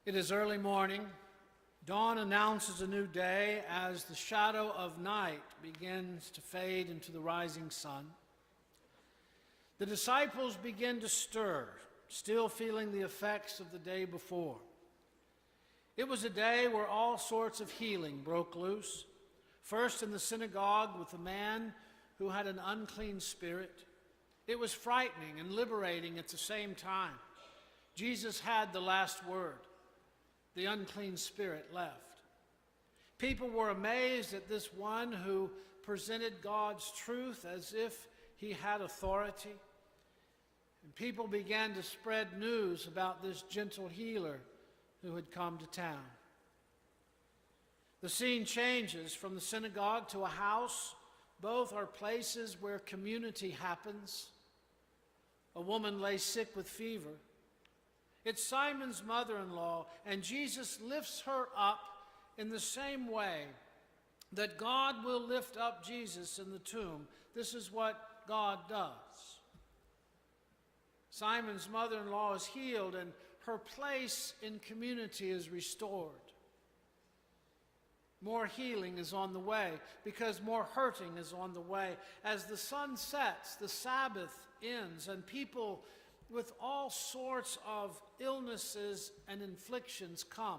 It is early morning. Dawn announces a new day as the shadow of night begins to fade into the rising sun. The disciples begin to stir, still feeling the effects of the day before. It was a day where all sorts of healing broke loose. First in the synagogue with a man who had an unclean spirit. It was frightening and liberating at the same time. Jesus had the last word. The unclean spirit left. People were amazed at this one who presented God's truth as if he had authority. And people began to spread news about this gentle healer who had come to town. The scene changes from the synagogue to a house. Both are places where community happens. A woman lay sick with fever. It's Simon's mother-in-law, and Jesus lifts her up in the same way that God will lift up Jesus in the tomb. This is what God does. Simon's mother-in-law is healed, and her place in community is restored. More healing is on the way because more hurting is on the way. As the sun sets, the Sabbath ends, and people with all sorts of illnesses and inflictions come.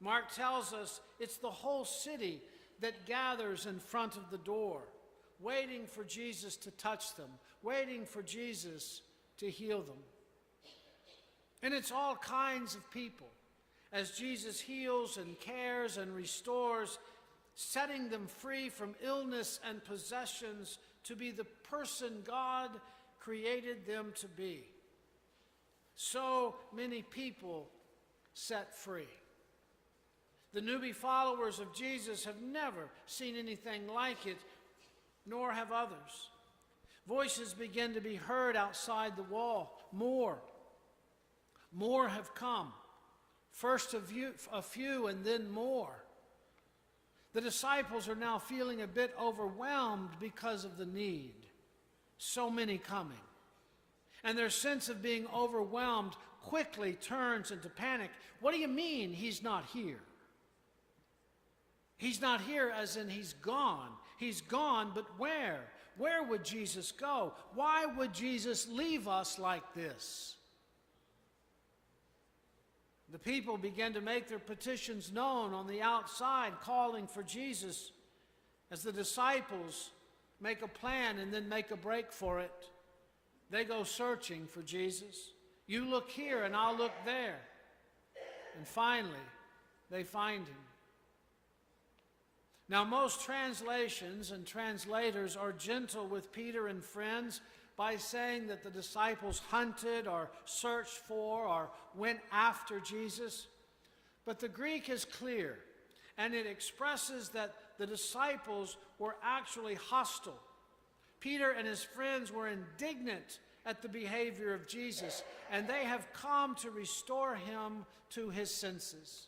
Mark tells us it's the whole city that gathers in front of the door, waiting for Jesus to touch them, waiting for Jesus to heal them. And it's all kinds of people as Jesus heals and cares and restores, setting them free from illness and possessions to be the person God created them to be. So many people set free. The newbie followers of Jesus have never seen anything like it, nor have others. Voices begin to be heard outside the wall. More have come. First a few and then more. The disciples are now feeling a bit overwhelmed because of the need. So many coming. And their sense of being overwhelmed quickly turns into panic. What do you mean he's not here? He's not here as in he's gone. He's gone, but where? Where would Jesus go? Why would Jesus leave us like this? The people begin to make their petitions known on the outside, calling for Jesus, as the disciples make a plan and then make a break for it. They go searching for Jesus. You look here and I'll look there. And finally, they find him. Now, most translations and translators are gentle with Peter and friends by saying that the disciples hunted or searched for or went after Jesus. But the Greek is clear, and it expresses that the disciples were actually hostile. Peter and his friends were indignant at the behavior of Jesus, and they have come to restore him to his senses.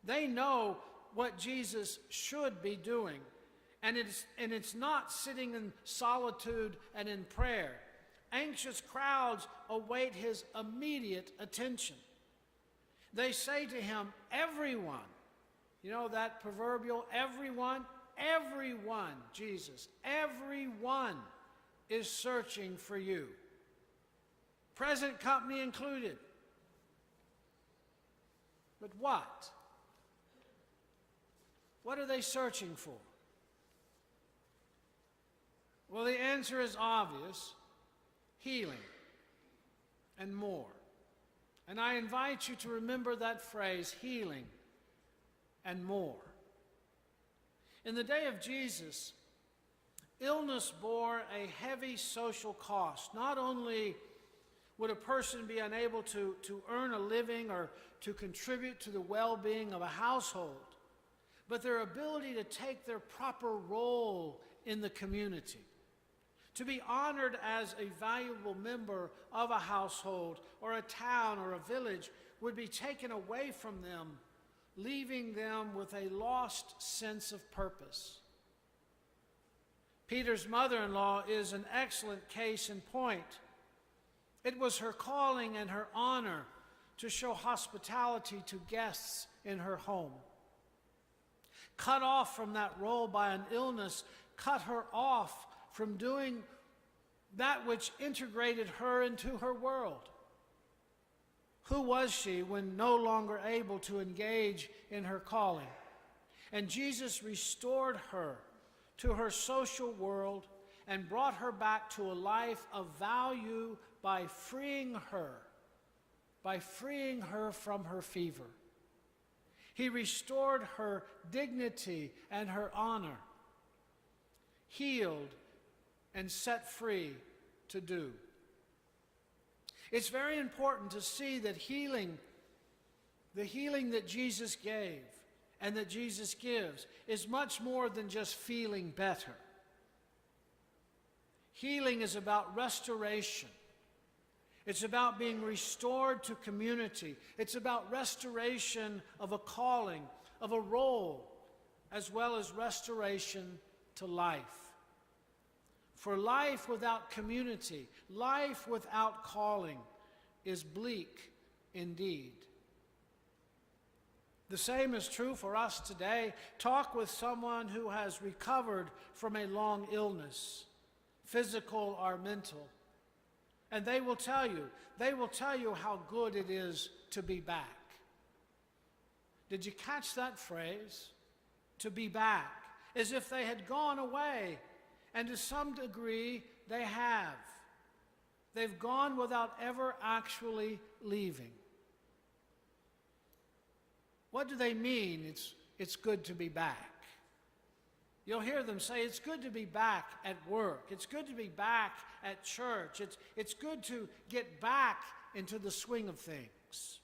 They know what Jesus should be doing, and it's not sitting in solitude and in prayer. Anxious crowds await his immediate attention. They say to him, everyone, you know that proverbial everyone, Jesus, everyone is searching for you. Present company included. But what? What are they searching for? Well, the answer is obvious: healing and more. And I invite you to remember that phrase, healing and more. In the day of Jesus, illness bore a heavy social cost. Not only would a person be unable to earn a living or to contribute to the well-being of a household, but their ability to take their proper role in the community, to be honored as a valuable member of a household or a town or a village, would be taken away from them, leaving them with a lost sense of purpose. Peter's mother-in-law is an excellent case in point. It was her calling and her honor to show hospitality to guests in her home. Cut off from that role by an illness, cut her off from doing that which integrated her into her world. Who was she when no longer able to engage in her calling? And Jesus restored her to her social world and brought her back to a life of value by freeing her from her fever. He restored her dignity and her honor, healed and set free to do. It's very important to see that the healing that Jesus gave and that Jesus gives is much more than just feeling better. Healing is about restoration. It's about being restored to community. It's about restoration of a calling, of a role, as well as restoration to life. For life without community, life without calling, is bleak indeed. The same is true for us today. Talk with someone who has recovered from a long illness, physical or mental, and they will tell you how good it is to be back. Did you catch that phrase? To be back, as if they had gone away. And to some degree, they have. They've gone without ever actually leaving. What do they mean, it's good to be back? You'll hear them say, it's good to be back at work. It's good to be back at church. It's good to get back into the swing of things.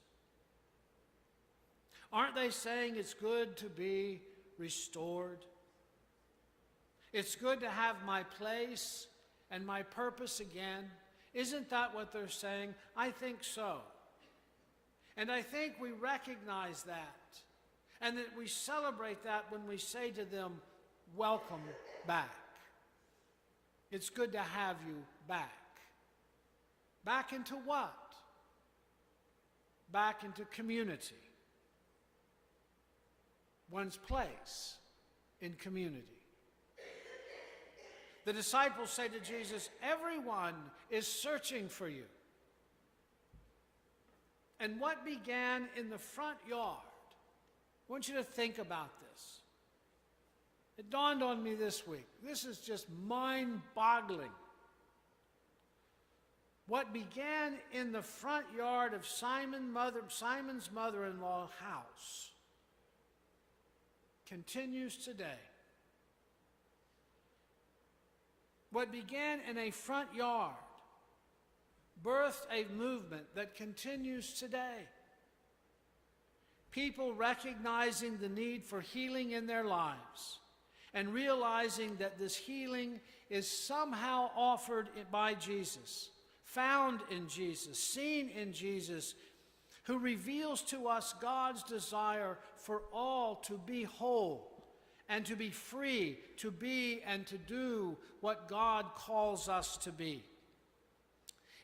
Aren't they saying it's good to be restored? It's good to have my place and my purpose again. Isn't that what they're saying? I think so. And I think we recognize that, and that we celebrate that when we say to them, welcome back. It's good to have you back. Back into what? Back into community. One's place in community. The disciples say to Jesus, everyone is searching for you. And what began in the front yard? I want you to think about this. It dawned on me this week. This is just mind-boggling. What began in the front yard of Simon's mother-in-law's house continues today. What began in a front yard birthed a movement that continues today. People recognizing the need for healing in their lives and realizing that this healing is somehow offered by Jesus, found in Jesus, seen in Jesus, who reveals to us God's desire for all to be whole and to be free, to be and to do what God calls us to be.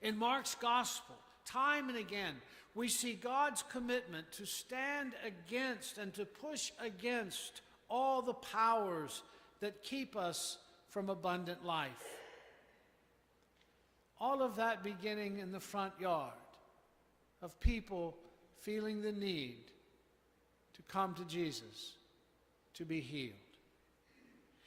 In Mark's gospel, time and again, we see God's commitment to stand against and to push against all the powers that keep us from abundant life. All of that beginning in the front yard of people feeling the need to come to Jesus, to be healed.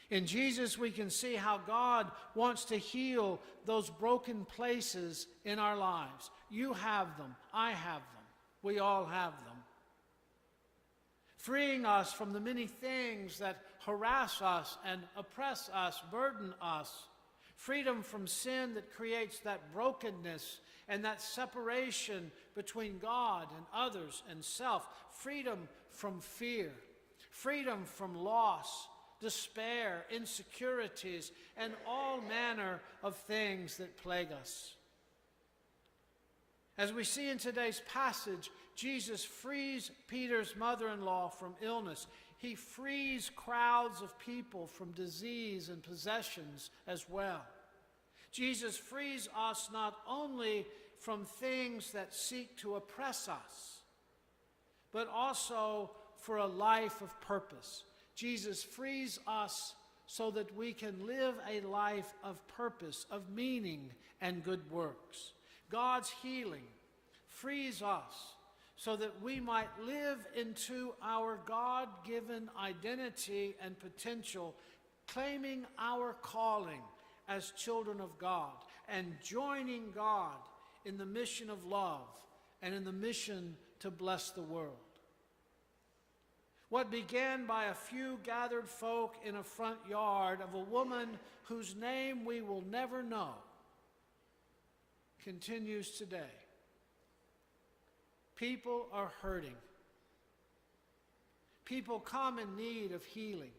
In Jesus, we can see how God wants to heal those broken places in our lives. You have them. I have them. We all have them. Freeing us from the many things that harass us and oppress us, burden us. Freedom from sin that creates that brokenness and that separation between God and others and self. Freedom from fear. Freedom from loss, despair, insecurities, and all manner of things that plague us. As we see in today's passage, Jesus frees Peter's mother-in-law from illness. He frees crowds of people from disease and possessions as well. Jesus frees us not only from things that seek to oppress us, but also for a life of purpose. Jesus frees us so that we can live a life of purpose, of meaning, and good works. God's healing frees us so that we might live into our God-given identity and potential, claiming our calling as children of God and joining God in the mission of love and in the mission to bless the world. What began by a few gathered folk in a front yard of a woman whose name we will never know continues today. People are hurting. People come in need of healing.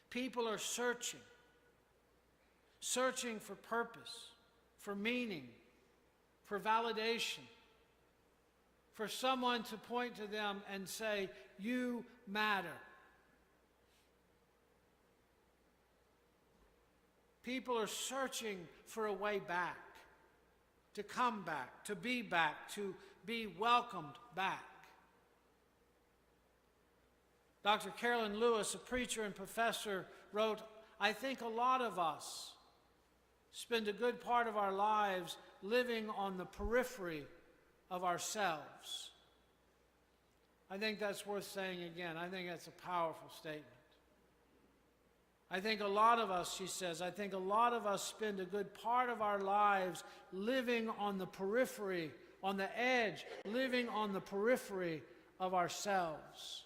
People are searching for purpose, for meaning, for validation, for someone to point to them and say, "You matter." People are searching for a way back, to come back, to be welcomed back. Dr. Carolyn Lewis, a preacher and professor, wrote, "I think a lot of us spend a good part of our lives living on the periphery of ourselves." I think that's worth saying again. I think that's a powerful statement. I think a lot of us, she says, I think a lot of us spend a good part of our lives living on the periphery, on the edge, living on the periphery of ourselves.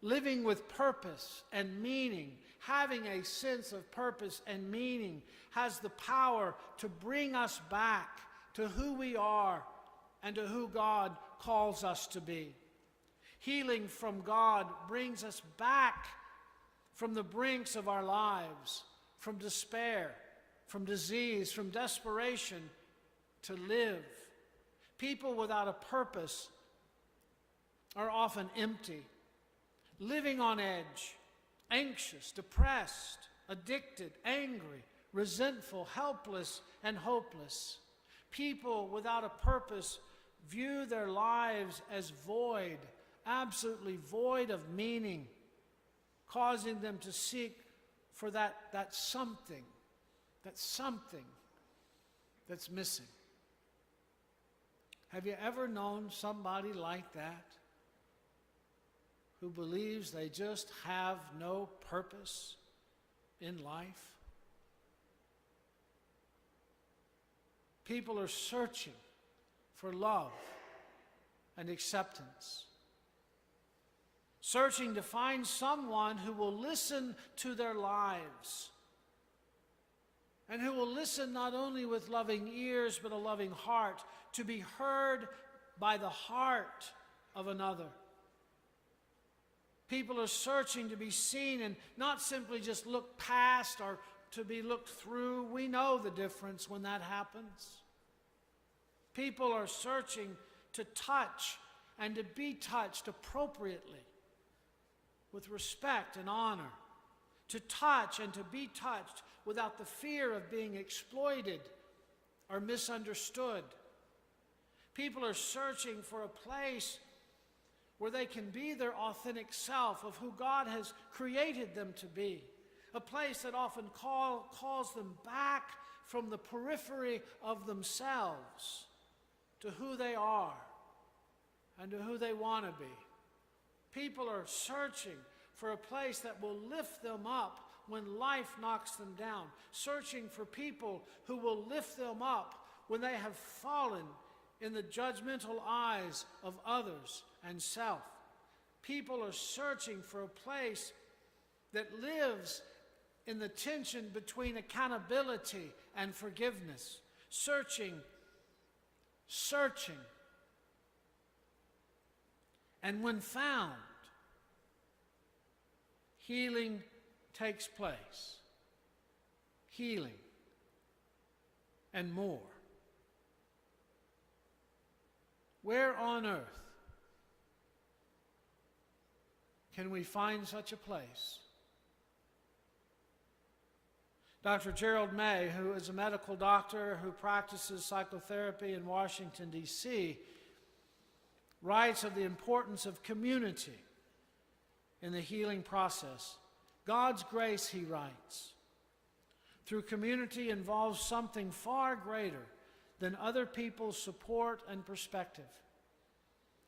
Living with purpose and meaning, having a sense of purpose and meaning has the power to bring us back to who we are and to who God calls us to be. Healing from God brings us back from the brinks of our lives, from despair, from disease, from desperation, to live. People without a purpose are often empty, living on edge, anxious, depressed, addicted, angry, resentful, helpless, and hopeless. People without a purpose view their lives as void, absolutely void of meaning, causing them to seek for that something that's missing. Have you ever known somebody like that, who believes they just have no purpose in life? People are searching for love and acceptance, searching to find someone who will listen to their lives and who will listen not only with loving ears but a loving heart, to be heard by the heart of another. People are searching to be seen and not simply just look past or to be looked through. We know the difference when that happens. People are searching to touch and to be touched appropriately, with respect and honor, to touch and to be touched without the fear of being exploited or misunderstood. People are searching for a place where they can be their authentic self of who God has created them to be, a place that often calls them back from the periphery of themselves to who they are and to who they want to be. People are searching for a place that will lift them up when life knocks them down, searching for people who will lift them up when they have fallen in the judgmental eyes of others and self. People are searching for a place that lives in the tension between accountability and forgiveness, searching. And when found, healing takes place. Healing and more. Where on earth can we find such a place? Dr. Gerald May, who is a medical doctor who practices psychotherapy in Washington, D.C., writes of the importance of community in the healing process. God's grace, he writes, through community involves something far greater than other people's support and perspective.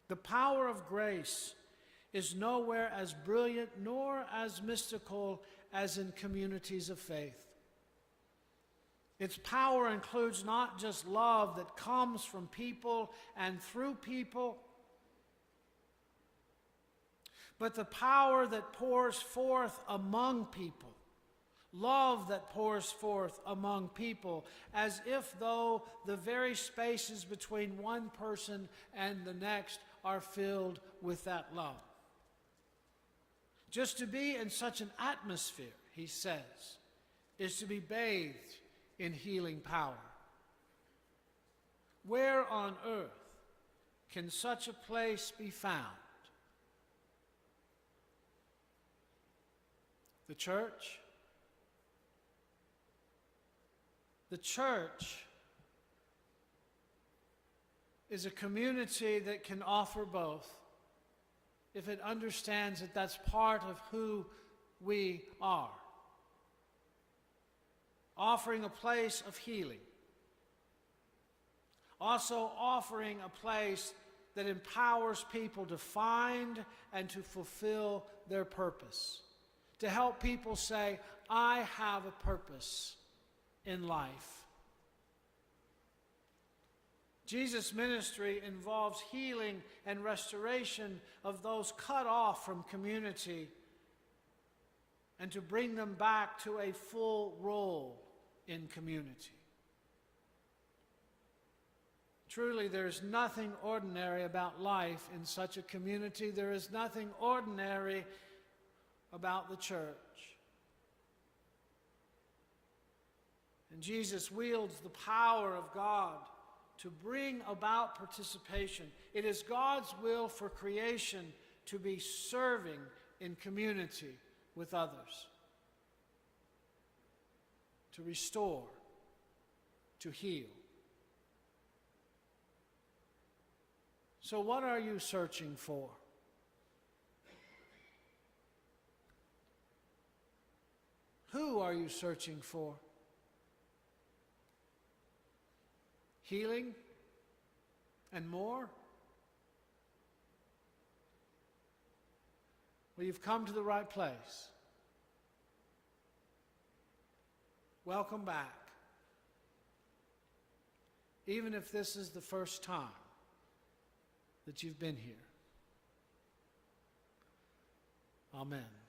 The power of grace is nowhere as brilliant nor as mystical as in communities of faith. Its power includes not just love that comes from people and through people, but the power that pours forth among people, love that pours forth among people, as if though the very spaces between one person and the next are filled with that love. Just to be in such an atmosphere, he says, is to be bathed in healing power. Where on earth can such a place be found? The church? The church is a community that can offer both if it understands that that's part of who we are. Offering a place of healing. Also offering a place that empowers people to find and to fulfill their purpose. To help people say, I have a purpose in life. Jesus' ministry involves healing and restoration of those cut off from community and to bring them back to a full role in community. Truly, there is nothing ordinary about life in such a community. There is nothing ordinary about the church. And Jesus wields the power of God to bring about participation. It is God's will for creation to be serving in community with others, to restore, to heal. So what are you searching for? Who are you searching for? Healing and more? Well, you've come to the right place. Welcome back. Even if this is the first time that you've been here. Amen.